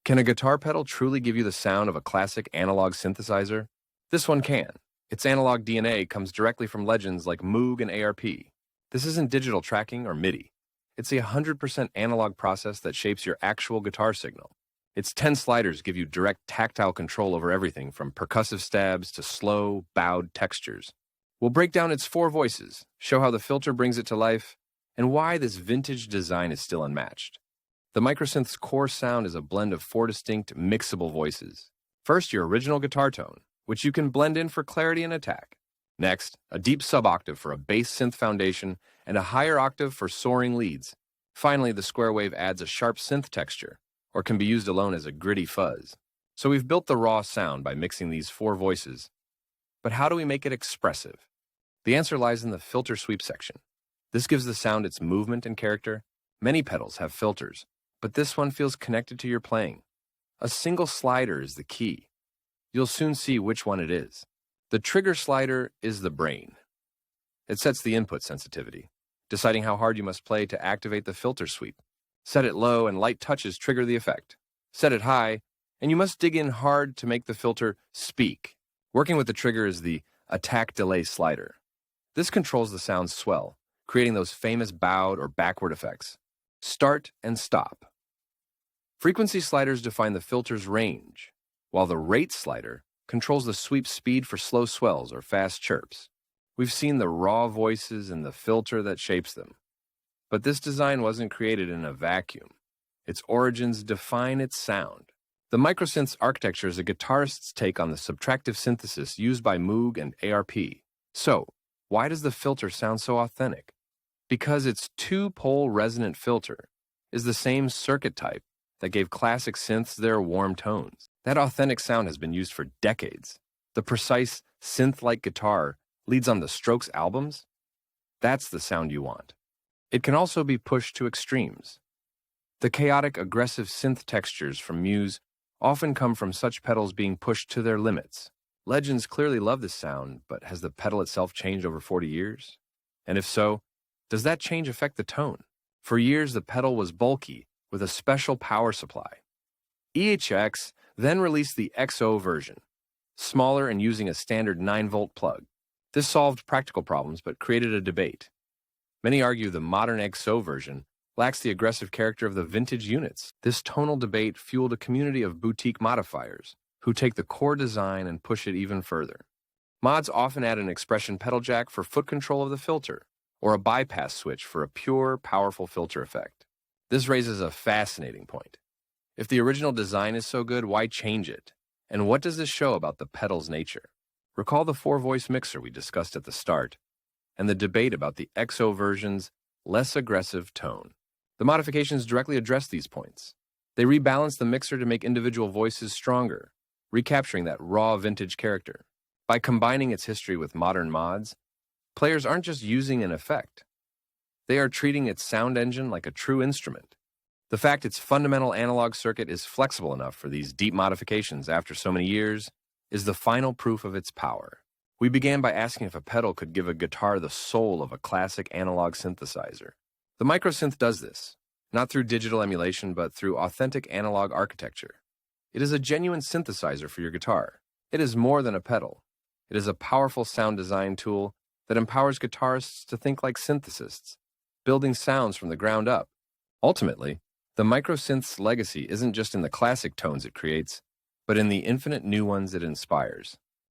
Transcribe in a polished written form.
Can a guitar pedal truly give you the sound of a classic analog synthesizer? This one can. Its analog DNA comes directly from legends like Moog and ARP. This isn't digital tracking or MIDI. It's a 100% analog process that shapes your actual guitar signal. Its 10 sliders give you direct tactile control over everything from percussive stabs to slow, bowed textures. We'll break down its 4 voices, show how the filter brings it to life, and why this vintage design is still unmatched. The microsynth's core sound is a blend of 4 distinct, mixable voices. First, your original guitar tone, which you can blend in for clarity and attack. Next, a deep sub-octave for a bass synth foundation and a higher octave for soaring leads. Finally, the square wave adds a sharp synth texture, or can be used alone as a gritty fuzz. So we've built the raw sound by mixing these 4 voices. But how do we make it expressive? The answer lies in the filter sweep section. This gives the sound its movement and character. Many pedals have filters, but this one feels connected to your playing. A single slider is the key. You'll soon see which one it is. The trigger slider is the brain. It sets the input sensitivity, deciding how hard you must play to activate the filter sweep. Set it low and light touches trigger the effect. Set it high, and you must dig in hard to make the filter speak. Working with the trigger is the attack delay slider. This controls the sound's swell, creating those famous bowed or backward effects. Start and stop. Frequency sliders define the filter's range, while the rate slider controls the sweep speed for slow swells or fast chirps. We've seen the raw voices and the filter that shapes them. But this design wasn't created in a vacuum. Its origins define its sound. The microsynth's architecture is a guitarist's take on the subtractive synthesis used by Moog and ARP. So, why does the filter sound so authentic? Because its 2-pole resonant filter is the same circuit type that gave classic synths their warm tones. That authentic sound has been used for decades. The precise, synth-like guitar leads on the Strokes albums. That's the sound you want. It can also be pushed to extremes. The chaotic, aggressive synth textures from Muse often come from such pedals being pushed to their limits. Legends clearly love this sound, but has the pedal itself changed over 40 years? And if so, does that change affect the tone? For years, the pedal was bulky, with a special power supply. EHX then released the XO version, smaller and using a standard 9-volt plug. This solved practical problems but created a debate. Many argue the modern XO version lacks the aggressive character of the vintage units. This tonal debate fueled a community of boutique modifiers who take the core design and push it even further. Mods often add an expression pedal jack for foot control of the filter, or a bypass switch for a pure, powerful filter effect. This raises a fascinating point. If the original design is so good, why change it? And what does this show about the pedal's nature? Recall the 4-voice mixer we discussed at the start, and the debate about the XO version's less aggressive tone. The modifications directly address these points. They rebalance the mixer to make individual voices stronger, recapturing that raw vintage character. By combining its history with modern mods, players aren't just using an effect. They are treating its sound engine like a true instrument. The fact its fundamental analog circuit is flexible enough for these deep modifications after so many years is the final proof of its power. We began by asking if a pedal could give a guitar the soul of a classic analog synthesizer. The microsynth does this, not through digital emulation, but through authentic analog architecture. It is a genuine synthesizer for your guitar. It is more than a pedal. It is a powerful sound design tool that empowers guitarists to think like synthesists, building sounds from the ground up. Ultimately, the microsynth's legacy isn't just in the classic tones it creates, but in the infinite new ones it inspires.